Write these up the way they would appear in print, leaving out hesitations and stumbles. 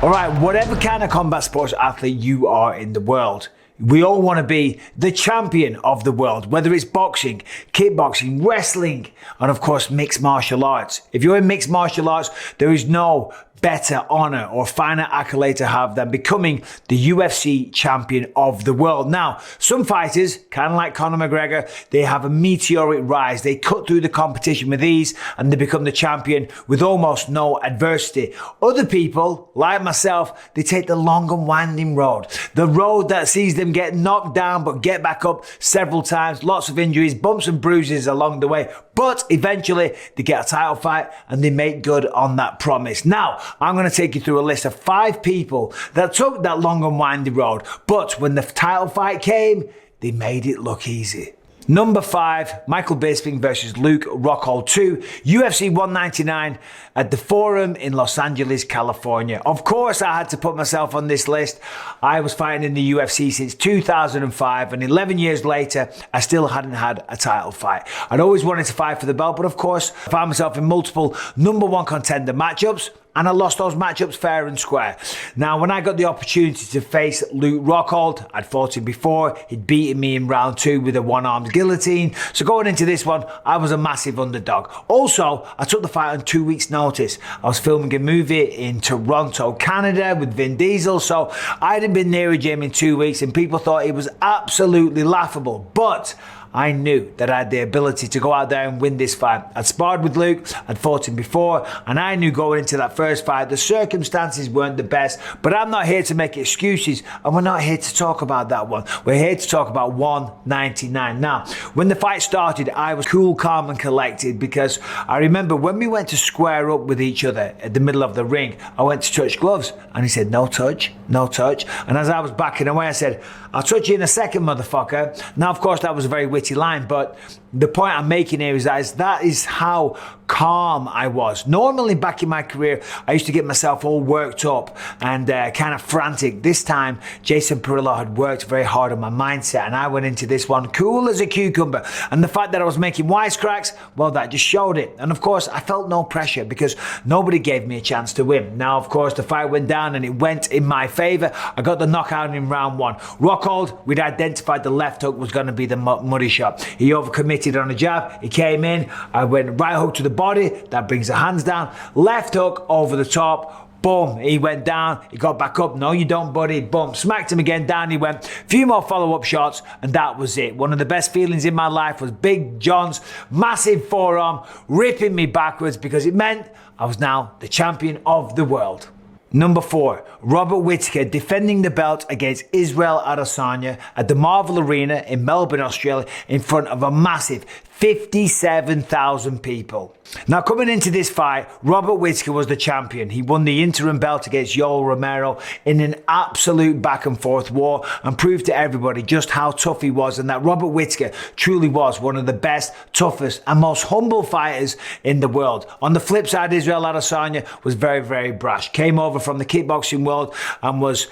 All right, whatever kind of combat sports athlete you are in the world, we all want to be the champion of the world, whether it's boxing, kickboxing, wrestling, and of course, mixed martial arts. If you're in mixed martial arts, there is no better honor or finer accolade to have than becoming the UFC champion of the world. Now, some fighters, kind of like Conor McGregor, they have a meteoric rise. They cut through the competition with ease and they become the champion with almost no adversity. Other people, like myself, they take the long and winding road. The road that sees them get knocked down but get back up several times, lots of injuries, bumps and bruises along the way. But eventually they get a title fight and they make good on that promise. Now, I'm going to take you through a list of 5 people that took that long and windy road, but when the title fight came, they made it look easy. Number 5, Michael Bisping versus Luke Rockhold 2, UFC 199 at the Forum in Los Angeles, California. Of course, I had to put myself on this list. I was fighting in the UFC since 2005, and 11 years later, I still hadn't had a title fight. I'd always wanted to fight for the belt, but of course, I found myself in multiple number 1 contender matchups, and I lost those matchups fair and square. Now, when I got the opportunity to face Luke Rockhold, I'd fought him before. He'd beaten me in round 2 with a one-armed guillotine. So going into this one, I was a massive underdog. Also, I took the fight on 2 weeks' notice. I was filming a movie in Toronto, Canada with Vin Diesel. So I hadn't been near a gym in 2 weeks and people thought it was absolutely laughable. But I knew that I had the ability to go out there and win this fight. I'd sparred with Luke, I'd fought him before, and I knew going into that first fight, the circumstances weren't the best, but I'm not here to make excuses, and we're not here to talk about that one. We're here to talk about 199. Now, when the fight started, I was cool, calm, and collected because I remember when we went to square up with each other at the middle of the ring, I went to touch gloves, and he said, no touch, no touch. And as I was backing away, I said, I'll touch you in a second, motherfucker. Now, of course, that was a very witty line, but the point I'm making here is that is how calm I was. Normally back in my career, I used to get myself all worked up and kind of frantic. This time, Jason Perillo had worked very hard on my mindset and I went into this one cool as a cucumber. And the fact that I was making wisecracks, well, that just showed it. And of course, I felt no pressure because nobody gave me a chance to win. Now, of course, the fight went down and it went in my favor. I got the knockout in round 1. Rockhold, we'd identified the left hook was going to be the money shot. He overcommitted on a jab. He came in. I went right hook to the body. That brings the hands down. Left hook over the top. Boom. He went down. He got back up. No, you don't, buddy. Boom. Smacked him again. Down he went. Few more follow-up shots, and that was it. One of the best feelings in my life was Big John's massive forearm ripping me backwards because it meant I was now the champion of the world. Number 4, Robert Whittaker defending the belt against Israel Adesanya at the Marvel Arena in Melbourne, Australia, in front of a massive 57,000 people. Now, coming into this fight, Robert Whittaker was the champion. He won the interim belt against Yoel Romero in an absolute back and forth war and proved to everybody just how tough he was and that Robert Whittaker truly was one of the best, toughest and most humble fighters in the world. On the flip side, Israel Adesanya was very, very brash. Came over from the kickboxing world and was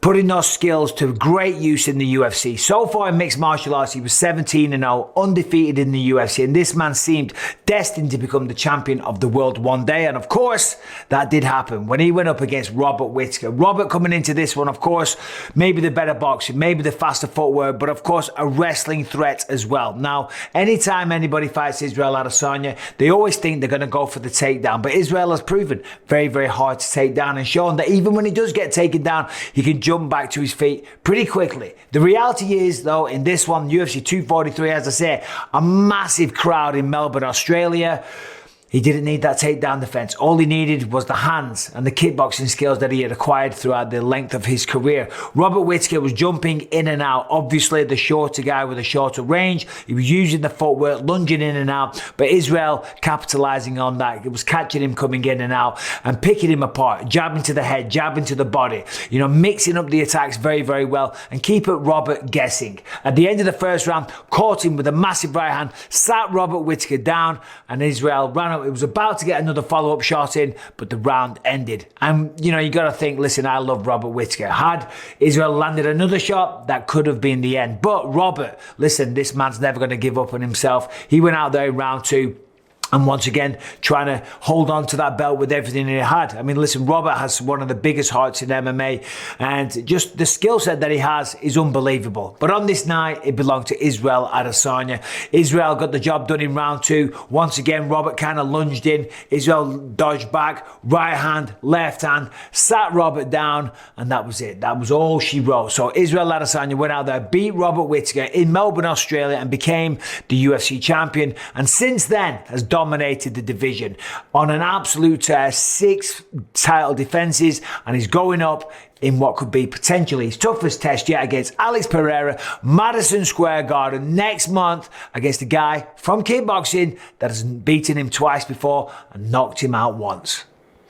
putting those skills to great use in the UFC. So far in mixed martial arts, he was 17-0, undefeated in the UFC, and this man seemed destined to become the champion of the world one day. And of course, that did happen when he went up against Robert Whittaker. Robert coming into this one, of course, maybe the better boxing, maybe the faster footwork, but of course, a wrestling threat as well. Now, anytime anybody fights Israel Adesanya, they always think they're going to go for the takedown, but Israel has proven very, very hard to take down and shown that even when he does get taken down, he can jump back to his feet pretty quickly. The reality is, though, in this one, UFC 243, as I say, a massive crowd in Melbourne, Australia. He didn't need that takedown defense. All he needed was the hands and the kickboxing skills that he had acquired throughout the length of his career. Robert Whittaker was jumping in and out. Obviously, the shorter guy with a shorter range. He was using the footwork, lunging in and out. But Israel capitalizing on that. It was catching him coming in and out and picking him apart. Jabbing to the head, jabbing to the body. You know, mixing up the attacks very, very well and keeping Robert guessing. At the end of the first round, caught him with a massive right hand, sat Robert Whittaker down, and Israel ran up. It was about to get another follow-up shot in, but the round ended. And, you know, you got to think, listen, I love Robert Whittaker. Had Israel landed another shot, that could have been the end. But Robert, listen, this man's never going to give up on himself. He went out there in round 2. And once again, trying to hold on to that belt with everything he had. I mean, listen, Robert has one of the biggest hearts in MMA, and just the skill set that he has is unbelievable. But on this night, it belonged to Israel Adesanya. Israel got the job done in round 2. Once again, Robert kind of lunged in. Israel dodged back, right hand, left hand, sat Robert down, and that was it. That was all she wrote. So Israel Adesanya went out there, beat Robert Whittaker in Melbourne, Australia, and became the UFC champion. And since then, has dominated the division on an absolute 6 title defenses, and he's going up in what could be potentially his toughest test yet against Alex Pereira, Madison Square Garden next month, against a guy from kickboxing that has beaten him twice before and knocked him out once.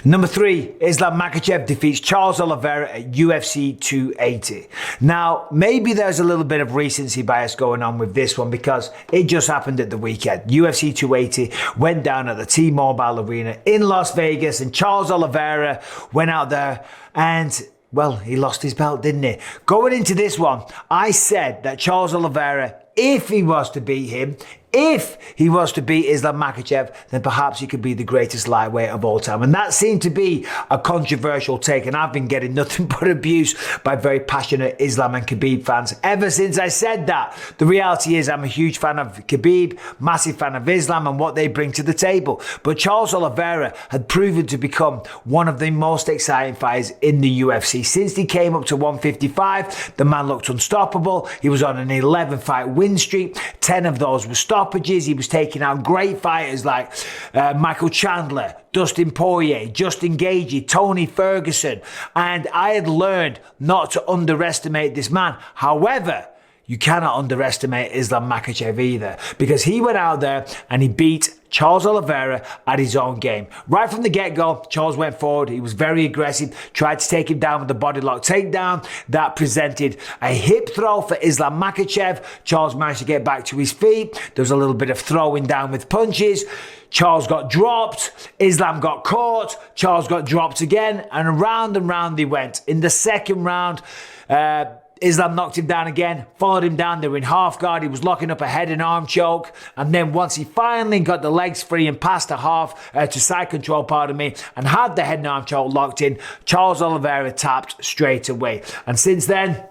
Number 3, Islam Makhachev defeats Charles Oliveira at UFC 280. Now, maybe there's a little bit of recency bias going on with this one because it just happened at the weekend. UFC 280 went down at the T-Mobile Arena in Las Vegas, and Charles Oliveira went out there and, well, he lost his belt, didn't he? Going into this one, I said that Charles Oliveira, if he was to beat him, if he was to beat Islam Makhachev, then perhaps he could be the greatest lightweight of all time. And that seemed to be a controversial take, and I've been getting nothing but abuse by very passionate Islam and Khabib fans ever since I said that. The reality is I'm a huge fan of Khabib, massive fan of Islam and what they bring to the table. But Charles Oliveira had proven to become one of the most exciting fighters in the UFC. Since he came up to 155, the man looked unstoppable. He was on an 11-fight win streak. 10 of those were stoppages. He was taking out great fighters like Michael Chandler, Dustin Poirier, Justin Gaethje, Tony Ferguson. And I had learned not to underestimate this man. However, you cannot underestimate Islam Makhachev either, because he went out there and he beat Charles Oliveira at his own game. Right from the get-go, Charles went forward. He was very aggressive, tried to take him down with the body lock takedown. That presented a hip throw for Islam Makhachev. Charles managed to get back to his feet. There was a little bit of throwing down with punches. Charles got dropped. Islam got caught. Charles got dropped again. And round they went. In the second round, Islam knocked him down again, followed him down. They were in half guard. He was locking up a head and arm choke. And then once he finally got the legs free and passed to side control, and had the head and arm choke locked in, Charles Oliveira tapped straight away. And since then,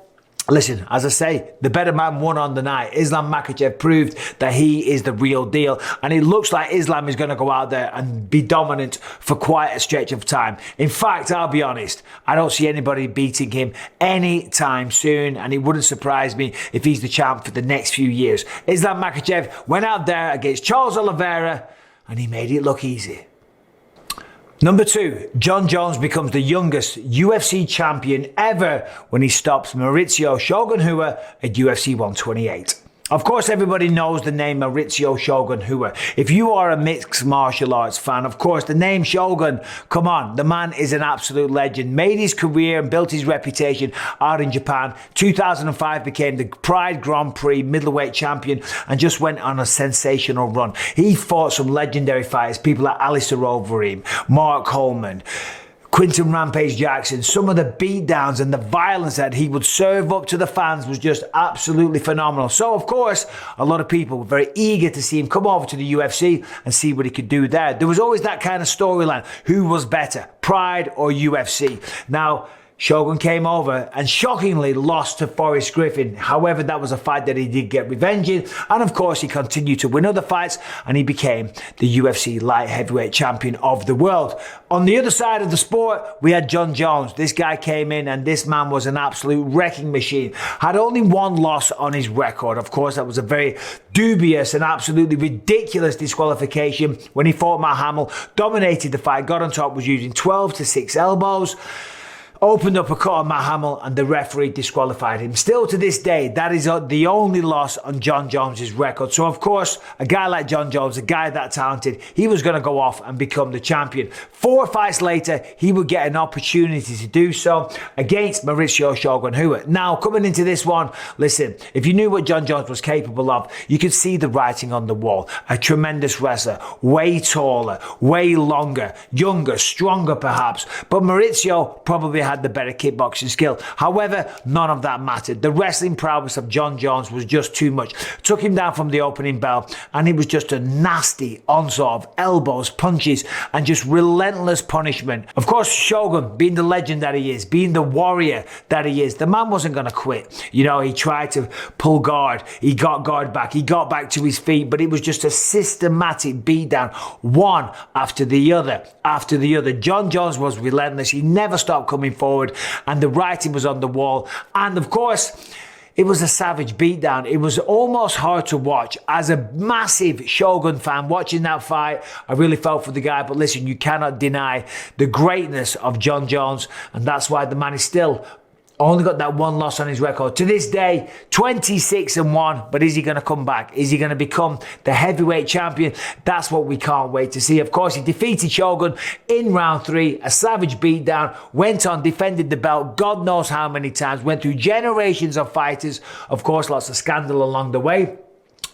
listen, as I say, the better man won on the night. Islam Makhachev proved that he is the real deal. And it looks like Islam is going to go out there and be dominant for quite a stretch of time. In fact, I'll be honest, I don't see anybody beating him anytime soon. And it wouldn't surprise me if he's the champ for the next few years. Islam Makhachev went out there against Charles Oliveira and he made it look easy. Number 2, Jon Jones becomes the youngest UFC champion ever when he stops Mauricio Shogun Rua at UFC 128. Of course, everybody knows the name Mauricio Shogun Rua. If you are a mixed martial arts fan, of course, the name Shogun, come on, the man is an absolute legend. Made his career and built his reputation out in Japan. 2005 became the Pride Grand Prix middleweight champion and just went on a sensational run. He fought some legendary fighters, people like Alistair Overeem, Mark Coleman, Quinton Rampage Jackson. Some of the beatdowns and the violence that he would serve up to the fans was just absolutely phenomenal. So, of course, a lot of people were very eager to see him come over to the UFC and see what he could do there. There was always that kind of storyline. Who was better, Pride or UFC? Now, Shogun came over and shockingly lost to Forrest Griffin. However, that was a fight that he did get revenge in. And of course, he continued to win other fights and he became the UFC light heavyweight champion of the world. On the other side of the sport, we had Jon Jones. This guy came in and this man was an absolute wrecking machine. Had only one loss on his record. Of course, that was a very dubious and absolutely ridiculous disqualification when he fought Matt Hamill. Dominated the fight, got on top, was using 12 to 6 elbows. Opened up a cut on Matt Hamill and the referee disqualified him. Still to this day, that is the only loss on Jon Jones' record. So of course, a guy like Jon Jones, a guy that talented, he was going to go off and become the champion. 4 fights later, he would get an opportunity to do so against Mauricio Shogun Rua. Now, coming into this one, listen, if you knew what Jon Jones was capable of, you could see the writing on the wall. A tremendous wrestler, way taller, way longer, younger, stronger perhaps. But Mauricio probably had the better kickboxing skill. However, none of that mattered. The wrestling prowess of Jon Jones was just too much. Took him down from the opening bell, and it was just a nasty onslaught of elbows, punches, and just relentless punishment. Of course, Shogun, being the legend that he is, being the warrior that he is, the man wasn't going to quit. You know, he tried to pull guard, he got guard back, he got back to his feet, but it was just a systematic beatdown, one after the other, after the other. Jon Jones was relentless. He never stopped coming forward, and the writing was on the wall. And of course, it was a savage beatdown. It was almost hard to watch. As a massive Shogun fan watching that fight, I really felt for the guy. But listen, you cannot deny the greatness of Jon Jones, and that's why the man is still only got that one loss on his record. To this day, 26-1, but is he going to come back? Is he going to become the heavyweight champion? That's what we can't wait to see. Of course, he defeated Shogun in round 3, a savage beatdown, went on, defended the belt, God knows how many times, went through generations of fighters. Of course, lots of scandal along the way.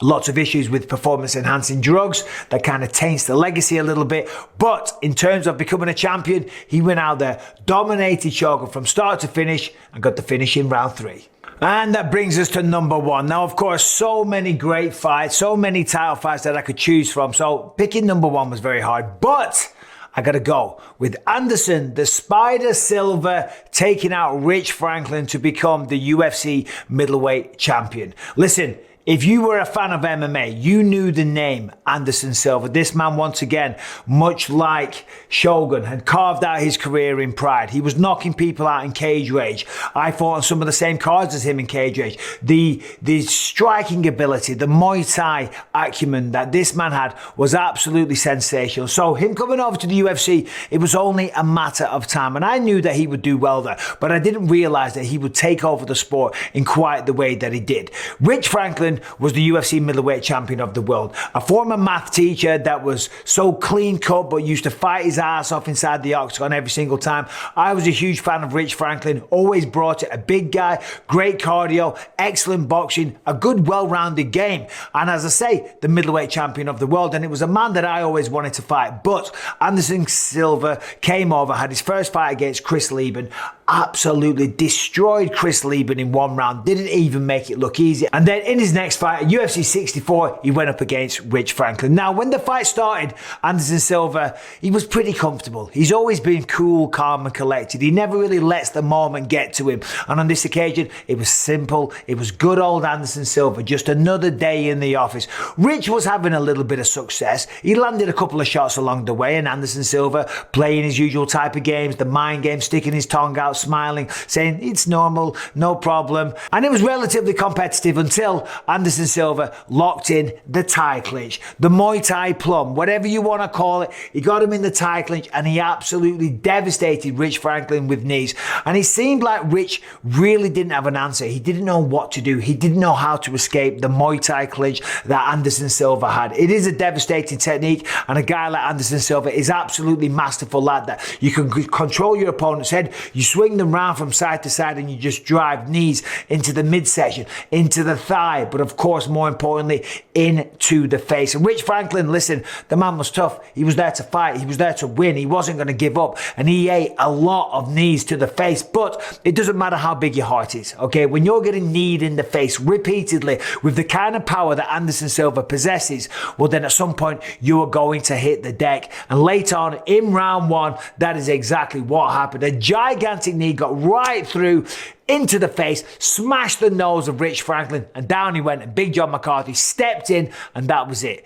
Lots of issues with performance-enhancing drugs that kind of taints the legacy a little bit. But in terms of becoming a champion, he went out there, dominated Shogun from start to finish, and got the finish in round 3. And that brings us to number 1. Now, of course, so many great fights, so many title fights that I could choose from. So picking number 1 was very hard. But I got to go with Anderson, the Spider Silva, taking out Rich Franklin to become the UFC middleweight champion. Listen, if you were a fan of MMA, you knew the name Anderson Silva. This man, once again, much like Shogun, had carved out his career in Pride. He was knocking people out in Cage Rage. I fought on some of the same cards as him in Cage Rage. The striking ability, the Muay Thai acumen that this man had was absolutely sensational. So him coming over to the UFC, it was only a matter of time. And I knew that he would do well there, but I didn't realize that he would take over the sport in quite the way that he did. Rich Franklin was the UFC middleweight champion of the world. A former math teacher that was so clean cut but used to fight his ass off inside the octagon every single time. I was a huge fan of Rich Franklin, always brought it. A big guy, great cardio, excellent boxing, a good well-rounded game. And as I say, the middleweight champion of the world. And it was a man that I always wanted to fight. But Anderson Silva came over, had his first fight against Chris Lieben, absolutely destroyed Chris Lieben in 1 round, didn't even make it look easy. And then in his next fight, at UFC 64, he went up against Rich Franklin. Now, when the fight started, Anderson Silva, he was pretty comfortable. He's always been cool, calm, and collected. He never really lets the moment get to him. And on this occasion, it was simple. It was good old Anderson Silva, just another day in the office. Rich was having a little bit of success. He landed a couple of shots along the way, and Anderson Silva playing his usual type of games, the mind game, sticking his tongue out, smiling, saying it's normal, no problem. And it was relatively competitive until Anderson Silva locked in the tie clinch, the Muay Thai plum, whatever you want to call it. He got him in the tie clinch, and he absolutely devastated Rich Franklin with knees. And it seemed like Rich really didn't have an answer. He didn't know what to do. He didn't know how to escape the Muay Thai clinch that Anderson Silva had. It is a devastating technique, and a guy like Anderson Silva is absolutely masterful at that. You can control your opponent's head, you swing them round from side to side, and you just drive knees into the midsection, into the thigh, but of course, more importantly, into the face. And Rich Franklin, listen, the man was tough. He was there to fight. He was there to win. He wasn't going to give up, and he ate a lot of knees to the face. But it doesn't matter how big your heart is, okay? When you're getting kneed in the face repeatedly with the kind of power that Anderson Silva possesses, well, then at some point, you are going to hit the deck. And later on in round 1, that is exactly what happened. A gigantic knee got right through into the face, smashed the nose of Rich Franklin, and down he went, and Big John McCarthy stepped in, and that was it.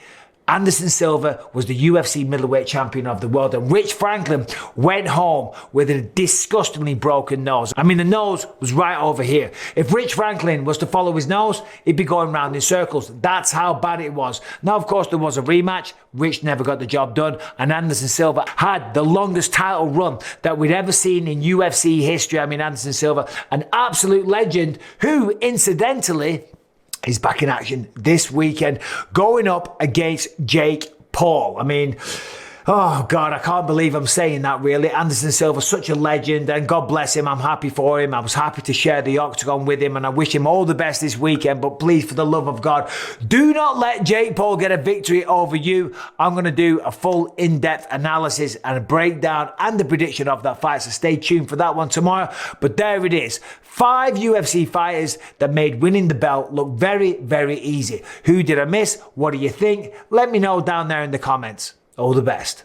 Anderson Silva was the UFC middleweight champion of the world, and Rich Franklin went home with a disgustingly broken nose. I mean, the nose was right over here. If Rich Franklin was to follow his nose, he'd be going round in circles. That's how bad it was. Now, of course, there was a rematch. Rich never got the job done, and Anderson Silva had the longest title run that we'd ever seen in UFC history. I mean, Anderson Silva, an absolute legend who, incidentally, is back in action this weekend, going up against Jake Paul. I mean, Oh God, I can't believe I'm saying that really. Anderson Silva, such a legend, and God bless him. I'm happy for him. I was happy to share the octagon with him, and I wish him all the best this weekend. But please, for the love of God, do not let Jake Paul get a victory over you. I'm going to do a full in-depth analysis and a breakdown and the prediction of that fight, so stay tuned for that one tomorrow. But there it is. 5 UFC fighters that made winning the belt look very, very easy. Who did I miss? What do you think? Let me know down there in the comments. All the best.